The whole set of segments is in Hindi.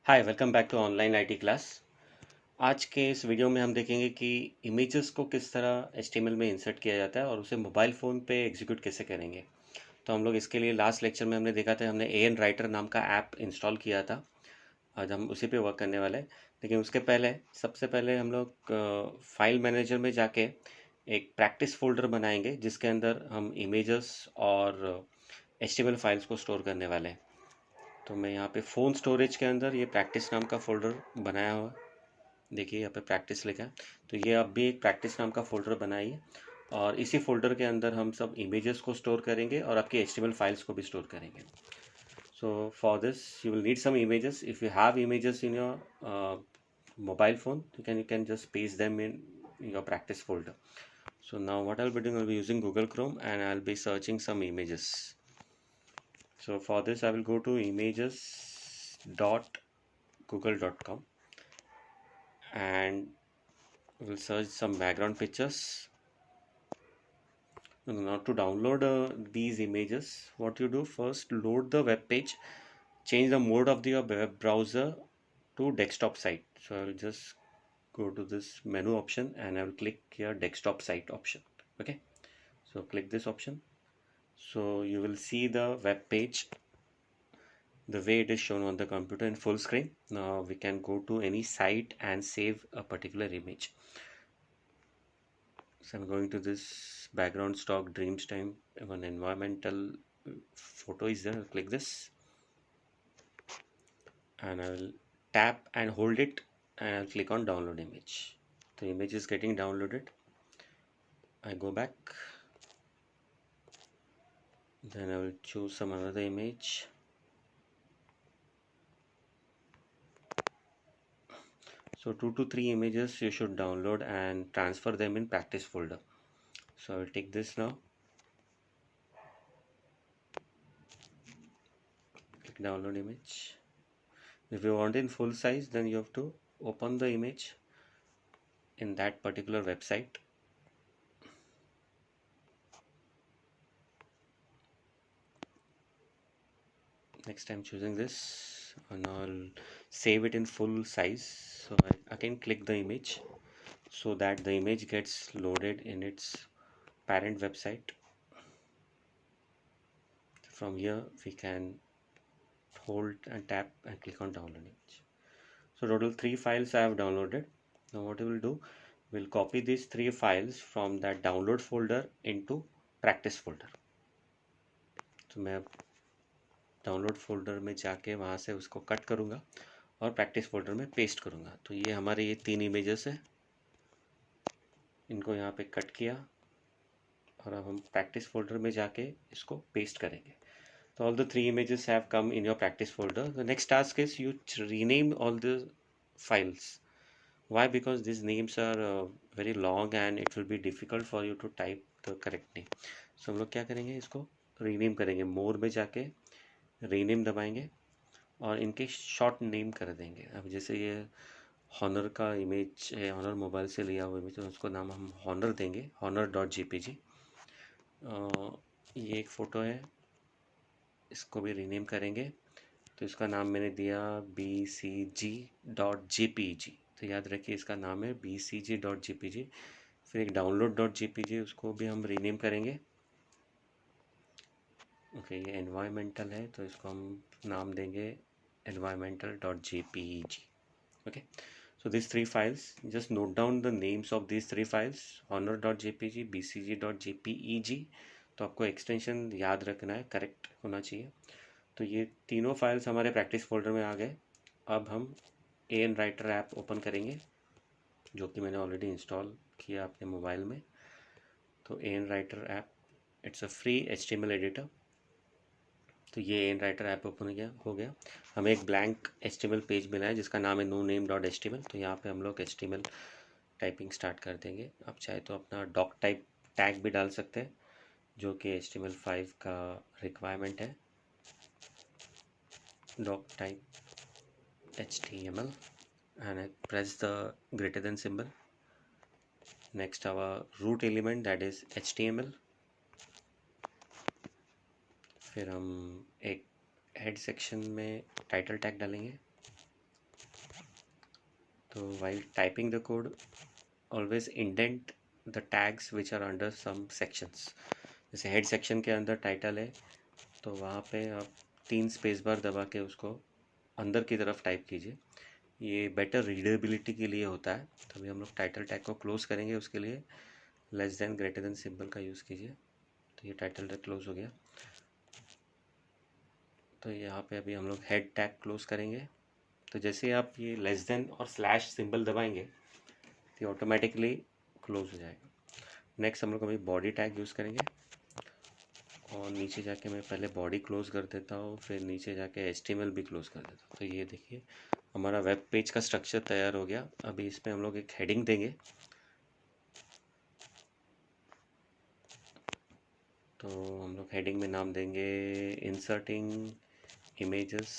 Hi welcome back to online IT class. आज के इस वीडियो में हम देखेंगे कि इमेजेस को किस तरह एचटीएमएल में इंसर्ट किया जाता है और उसे मोबाइल फ़ोन पे एग्जीक्यूट कैसे करेंगे। तो हम लोग इसके लिए लास्ट लेक्चर में हमने देखा था, हमने ए एन राइटर नाम का ऐप इंस्टॉल किया था। आज हम उसी पे वर्क करने वाले हैं। लेकिन उसके पहले सबसे पहले हम लोग फाइल मैनेजर में जाके एक प्रैक्टिस फोल्डर बनाएंगे जिसके अंदर हम इमेजेस और एचटीएमएल फाइल्स को स्टोर करने वाले हैं। तो मैं यहाँ पे फ़ोन स्टोरेज के अंदर ये प्रैक्टिस नाम का फ़ोल्डर बनाया हुआ है। देखिए यहाँ पे प्रैक्टिस लिखा है। तो ये अब भी एक प्रैक्टिस नाम का फ़ोल्डर बनाइए और इसी फोल्डर के अंदर हम सब इमेजेस को स्टोर करेंगे और आपकी एचटीएमएल फाइल्स को भी स्टोर करेंगे। So for this you will need some images. If you have images in your mobile phone, you can just paste them in your practice folder. So now what I'll be doing, I'll be using Google Chrome and I'll be searching some images. So for this I will go to images.google.com and we'll search some background pictures. Now to download these images, what you do first, load the web page, change the mode of your web browser to desktop site. So I will just go to this menu option and I will click here desktop site option. Okay, so click this option. So you will see the web page the way it is shown on the computer in full screen. Now we can go to any site and save a particular image. So I'm going to this background stock dreams time, one environmental photo is there. I'll click this and I will tap and hold it and I'll click on download image. The image is getting downloaded. I go back, then I will choose some another image. So 2 to 3 images you should download and transfer them in practice folder. So I will take this now, click download image. If you want in full size, then you have to open the image in that particular website. Next I'm choosing this and I'll save it in full size. So I can click the image so that the image gets loaded in its parent website. From here we can hold and tap and click on download image. So total 3 files I have downloaded. Now what we will do, we'll copy these 3 files from that download folder into practice folder. तो मैं डाउनलोड फोल्डर में जाके वहाँ से उसको कट करूँगा और प्रैक्टिस फोल्डर में पेस्ट करूँगा। तो ये हमारे ये 3 इमेजेस है, इनको यहाँ पे कट किया और अब हम प्रैक्टिस फोल्डर में जाके इसको पेस्ट करेंगे। So all the 3 images have come in your practice folder. The next task is you rename all the files. Why? Because these names are very long and it will be difficult for you to type the correct name. So हम लोग क्या करेंगे, इसको रीनेम करेंगे। मोर में जाके रीनेम दबाएंगे और इनके शॉर्ट नेम कर देंगे। अब जैसे ये हॉनर का इमेज है, हॉनर मोबाइल से लिया हुआ इमेज, तो उसको नाम हम हॉनर देंगे, honor.jpg। ये एक फ़ोटो है, इसको भी रीनेम करेंगे। तो इसका नाम मैंने दिया bcg.jpg। तो याद रखिए इसका नाम है bcg.jpg। फिर एक download.jpg, उसको भी हम रीनेम करेंगे। ओके, ये एनवायरमेंटल है तो इसको हम नाम देंगे environmental.jpeg। Okay, so these 3 files, just note down the names of these 3 files, honor.jpg, bcg.jpeg। तो आपको एक्सटेंशन याद रखना है, करेक्ट होना चाहिए। तो ये तीनों फाइल्स हमारे प्रैक्टिस फोल्डर में आ गए। अब हम ए एन राइटर ऐप ओपन करेंगे जो कि मैंने ऑलरेडी इंस्टॉल किया अपने मोबाइल में। तो A N writer app, it's a free HTML editor. तो ये A N writer app open हो गया। हमें एक ब्लैंक HTML पेज मिला है जिसका नाम है noname.html। तो यहाँ पे हम लोग HTML टाइपिंग स्टार्ट कर देंगे। आप चाहे तो अपना डॉक टाइप टैग भी डाल सकते हैं जो कि HTML5 का रिक्वायरमेंट है। doc type HTML and I press the greater than symbol. Next our root element, that is HTML। फिर हम एक हेड सेक्शन में टाइटल टैग डालेंगे तो while typing the code always indent the tags which are under some sections. जैसे हेड सेक्शन के अंदर टाइटल है तो वहाँ पे आप 3 स्पेस बार दबा के उसको अंदर की तरफ टाइप कीजिए। ये बेटर रीडेबिलिटी के लिए होता है। तो अभी हम लोग टाइटल टैग को क्लोज करेंगे, उसके लिए less than greater than symbol का यूज़ कीजिए। तो ये टाइटल टैग क्लोज हो गया। तो यहाँ पे अभी हम लोग हेड टैग क्लोज करेंगे। तो जैसे आप ये लेस देन और स्लैश सिंबल दबाएंगे तो ये ऑटोमेटिकली क्लोज हो जाएगा। नेक्स्ट हम लोग अभी बॉडी टैग यूज़ करेंगे और नीचे जाके मैं पहले बॉडी क्लोज कर देता हूँ, फिर नीचे जाके HTML भी क्लोज कर देता हूँ। तो ये देखिए हमारा वेब पेज का स्ट्रक्चर तैयार हो गया। अभी इसमें हम लोग एक हेडिंग देंगे। तो हम लोग हेडिंग में नाम देंगे inserting images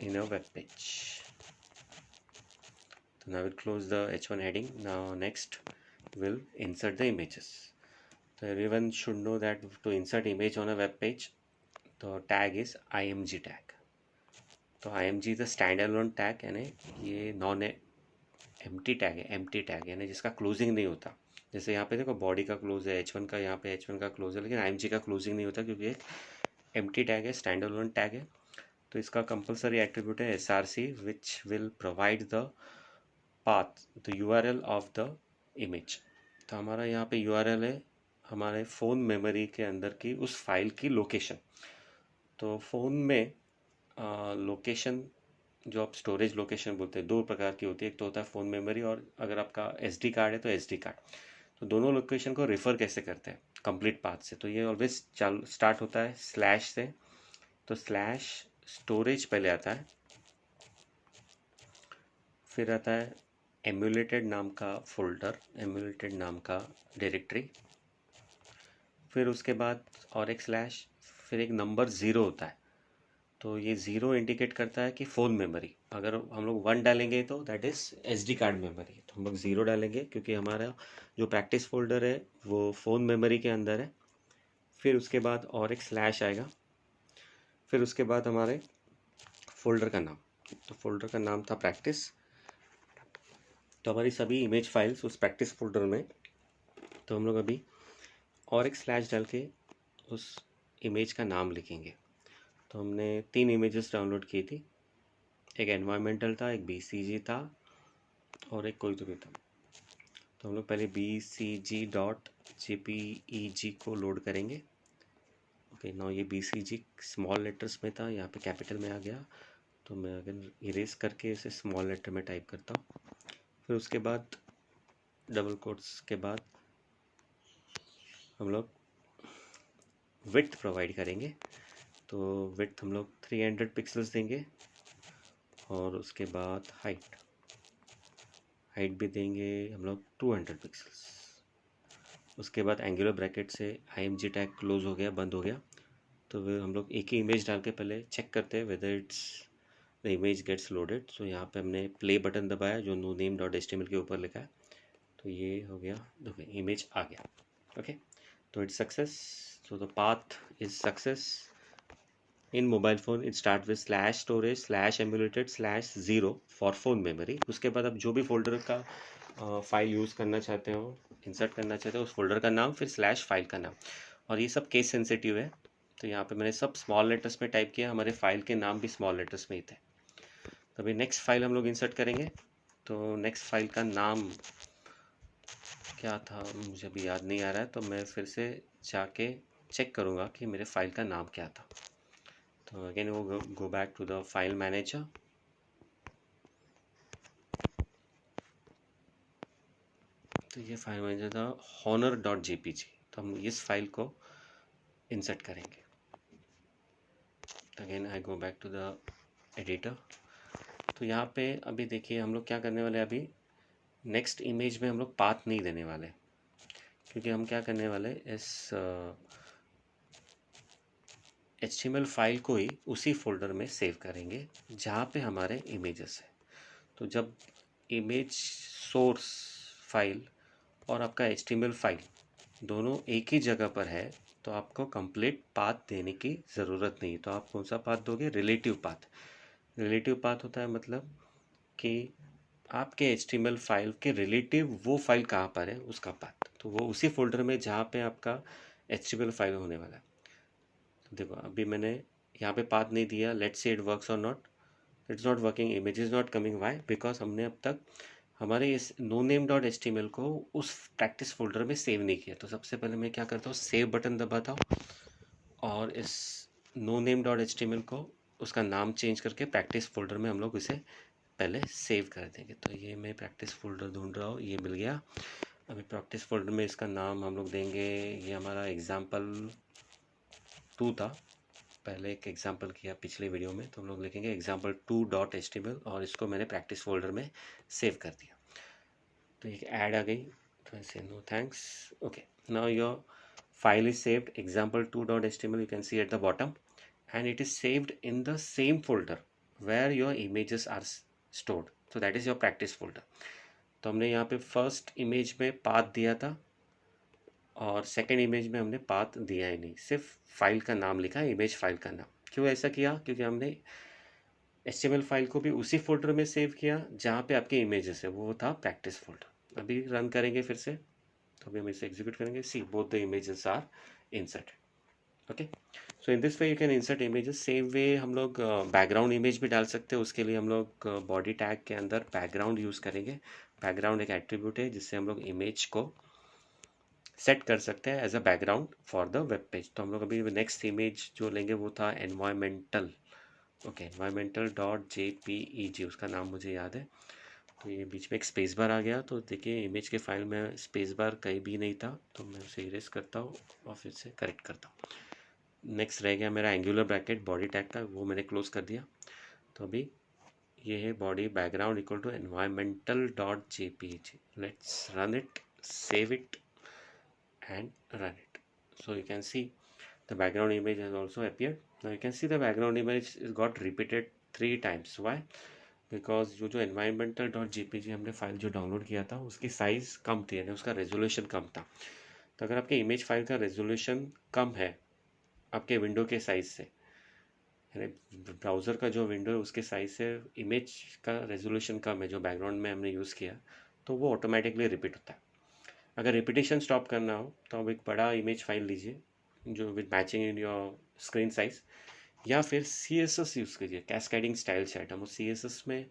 in a web page. So now we'll close the H1 heading. Now next we'll insert the images. So everyone should know that to insert image on a web page, the tag is img tag. तो img is a standalone tag, यानी ये नॉन एम्प्टी टैग है, एम्प्टी टैग यानी जिसका क्लोजिंग नहीं होता। जैसे यहाँ पे देखो बॉडी का क्लोज है, H1 का, यहाँ पे H1 का क्लोज है, लेकिन img का क्लोजिंग नहीं होता क्योंकि एक एम्प्टी टैग है, स्टैंडअलोन टैग है। तो इसका कंपलसरी एट्रीब्यूट है src which will provide the path the URL of the image. तो हमारा यहाँ पे URL है हमारे फ़ोन मेमोरी के अंदर की उस फाइल की लोकेशन। तो फ़ोन में लोकेशन जो आप स्टोरेज लोकेशन बोलते हैं, दो प्रकार की होती है। एक तो होता है फ़ोन मेमोरी, और अगर आपका SD कार्ड है तो SD कार्ड। तो दोनों लोकेशन को रेफ़र कैसे करते हैं कंप्लीट पाथ से, तो ये ऑलवेज स्टार्ट होता है स्लैश से। तो स्लैश स्टोरेज पहले आता है, फिर आता है एम्यूलेटेड नाम का फोल्डर, एम्यूलेटेड नाम का डायरेक्टरी, फिर उसके बाद और एक स्लैश, फिर एक नंबर 0 होता है। तो ये 0 इंडिकेट करता है कि फ़ोन मेमोरी। अगर हम लोग 1 डालेंगे तो that is SD card memory. तो हम लोग 0 डालेंगे क्योंकि हमारा जो प्रैक्टिस फोल्डर है वो फ़ोन मेमोरी के अंदर है। फिर उसके बाद और एक स्लैश आएगा, फिर उसके बाद हमारे फोल्डर का नाम। तो फोल्डर का नाम था प्रैक्टिस। तो हमारी सभी इमेज फाइल्स उस प्रैक्टिस फोल्डर में। तो हम लोग अभी और एक स्लैश डाल के उस इमेज का नाम लिखेंगे। तो हमने 3 इमेजेस डाउनलोड की थी, एक एनवायरमेंटल था, एक BCG था और एक कोई तो भी था। तो हम लोग पहले bcg.jpeg को लोड करेंगे। ओके, नाउ ये BCG स्मॉल लेटर्स में था, यहाँ पे कैपिटल में आ गया। तो मैं अगर इरेज करके इसे स्मॉल लेटर में टाइप करता हूँ, फिर उसके बाद डबल कोट्स के बाद हम लोग विड्थ प्रोवाइड करेंगे। तो विड्थ हम लोग 300 पिक्सल्स देंगे और उसके बाद हाइट भी देंगे हम लोग 200 पिक्सल्स। उसके बाद एंगुलर ब्रैकेट से img टैग क्लोज हो गया, बंद हो गया। तो फिर हम लोग एक ही इमेज डाल के पहले चेक करते हैं whether it's the image gets loaded. तो यहाँ पे हमने प्ले बटन दबाया जो नो नेम डॉट HTML के ऊपर लिखा है। तो ये हो गया, देखो इमेज आ गया। ओके, तो it's success. So the path is success in mobile phone. It start with slash storage slash emulated slash 0 for phone memory. उसके बाद आप जो भी फोल्डर का फाइल यूज़ करना चाहते हो, इंसर्ट करना चाहते हो, उस फोल्डर का नाम, फिर स्लैश फाइल का नाम। और ये सब केस सेंसिटिव है, तो यहाँ पे मैंने सब स्मॉल लेटर्स में टाइप किया, हमारे फाइल के नाम भी स्मॉल लेटर्स में ही थे। तो अभी नेक्स्ट फाइल हम लोग इंसर्ट करेंगे। तो नेक्स्ट फाइल का नाम क्या था मुझे अभी याद नहीं आ रहा है, तो मैं फिर से जाके चेक करूँगा कि मेरे फाइल का नाम क्या था। तो again we go back to the file manager. तो ये फाइल मैनेजर था honor.jpg। तो हम इस फाइल को इंसर्ट करेंगे। Again I go back to the editor. तो यहाँ पे अभी देखिए हम लोग क्या करने वाले हैं। अभी नेक्स्ट इमेज में हम लोग पाथ नहीं देने वाले, क्योंकि हम क्या करने वाले इस HTML फाइल को ही उसी फोल्डर में सेव करेंगे जहाँ पे हमारे इमेजेस है। तो जब इमेज सोर्स फाइल और आपका HTML फाइल दोनों एक ही जगह पर है तो आपको कंप्लीट पाथ देने की ज़रूरत नहीं। तो आप कौन सा पाथ दोगे? Relative path. रिलेटिव पाथ होता है मतलब कि आपके HTML फाइल के रिलेटिव वो फाइल कहाँ पर है उसका पाथ, तो वो उसी फोल्डर में जहाँ पे आपका HTML फाइल होने वाला है। तो देखो अभी मैंने यहाँ पे पाथ नहीं दिया, लेट्स सी इट वर्क्स और not. It's not working, image is not coming. Why? Because हमने अब तक हमारे इस नो नेम डॉट HTML को उस प्रैक्टिस फोल्डर में सेव नहीं किया। तो सबसे पहले मैं क्या करता हूँ, सेव बटन दबाता हूँ और इस नो नेम डॉट HTML को उसका नाम चेंज करके प्रैक्टिस फोल्डर में हम लोग इसे पहले सेव कर देंगे। तो ये मैं प्रैक्टिस फोल्डर ढूंढ रहा हूँ, ये मिल गया। अभी प्रैक्टिस फोल्डर में इसका नाम हम लोग देंगे, ये हमारा example2 था, पहले एक एग्जाम्पल किया पिछले वीडियो में, तो हम लोग लिखेंगे example2.html और इसको मैंने प्रैक्टिस फोल्डर में सेव कर दिया। तो एक ऐड आ गई, तो ऐसे no thanks. Okay, now your file is saved, example2.html, you can see at the bottom, and it is saved in the same folder where your images are stored, so that is your practice folder। तो हमने यहाँ पे फर्स्ट इमेज में पाथ दिया था और सेकंड इमेज में हमने पाथ दिया ही नहीं, सिर्फ फाइल का नाम लिखा है, इमेज फाइल का नाम। क्यों ऐसा किया? क्योंकि हमने HTML फाइल को भी उसी फोल्डर में सेव किया जहाँ पे आपके इमेजेस है, वो था प्रैक्टिस फोल्डर। अभी रन करेंगे फिर से, तो अभी हम इसे एग्जीक्यूट करेंगे। See both the images are inserted. Okay, so in this way you can insert images. Same way हम लोग बैकग्राउंड इमेज भी डाल सकते हैं। उसके लिए हम लोग बॉडी टैग के अंदर बैकग्राउंड यूज़ करेंगे। बैकग्राउंड एक एट्रीब्यूट है जिससे हम लोग इमेज को सेट कर सकते हैं as a background for the web page. तो हम लोग अभी नेक्स्ट इमेज जो लेंगे वो था environmental. Okay, environmental dot JPEG उसका नाम मुझे याद है। तो ये बीच में एक स्पेस बार आ गया, तो देखिए इमेज के फाइल में स्पेस बार कहीं भी नहीं था, तो मैं उसे इरेज करता हूँ और फिर से करेक्ट करता हूँ। नेक्स्ट रह गया मेरा एंगुलर ब्रैकेट बॉडी टैग का, वो मैंने क्लोज कर दिया। तो अभी ये है body background equal to environmental dot JPEG। Let's run it, save it and run it. So you can see the background image has also appeared. Now you can see the background image is got repeated 3 times. Why? Because जो environmental डॉट JPG हमने फाइल जो डाउनलोड किया था उसकी साइज़ कम थी, यानी उसका रेजोल्यूशन कम था। तो अगर आपके इमेज फाइल का रेजोल्यूशन कम है आपके विंडो के साइज़ से, यानी ब्राउज़र का जो विंडो है उसके साइज़ से इमेज का रेजोल्यूशन कम है जो बैकग्राउंड में हमने यूज़ किया, तो वो ऑटोमेटिकली रिपीट होता है। अगर रिपीटेशन स्टॉप करना हो तो आप एक बड़ा इमेज फाइल लीजिए जो with matching in your screen size, या फिर CSS यूज़ कीजिए, कैस्केडिंग स्टाइल सेट। हम CSS में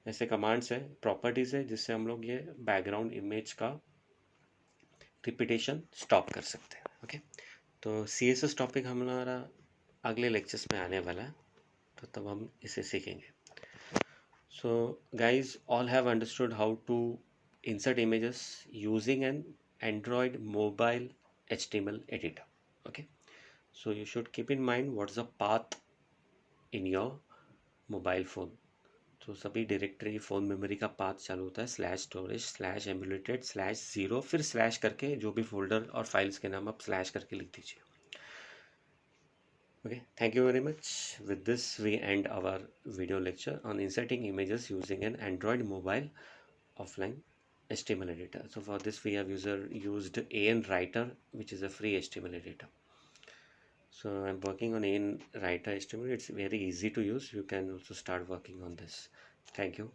ऐसे कमांड्स है, प्रॉपर्टीज़ है, जिससे हम लोग ये बैकग्राउंड इमेज का रिपीटेशन स्टॉप कर सकते हैं। ओके, तो CSS टॉपिक हमारा अगले लेक्चर्स में आने वाला है, तो तब हम इसे सीखेंगे। So guys all have understood how to insert images using an Android mobile HTML editor. Okay, so you should keep in mind what's the path in your mobile phone। तो सभी डायरेक्टरी फ़ोन मेमोरी का पाथ चालू होता है /storage/emulated/0, फिर स्लैश करके जो भी फोल्डर और फाइल्स के नाम आप स्लैश करके लिख दीजिए। Okay, thank you very much. With this, we end our video lecture on inserting images using an Android mobile offline HTML editor. So for this, we have used AN Writer, which is a free HTML editor. So I'm working on AN Writer HTML. It's very easy to use. You can also start working on this. Thank you.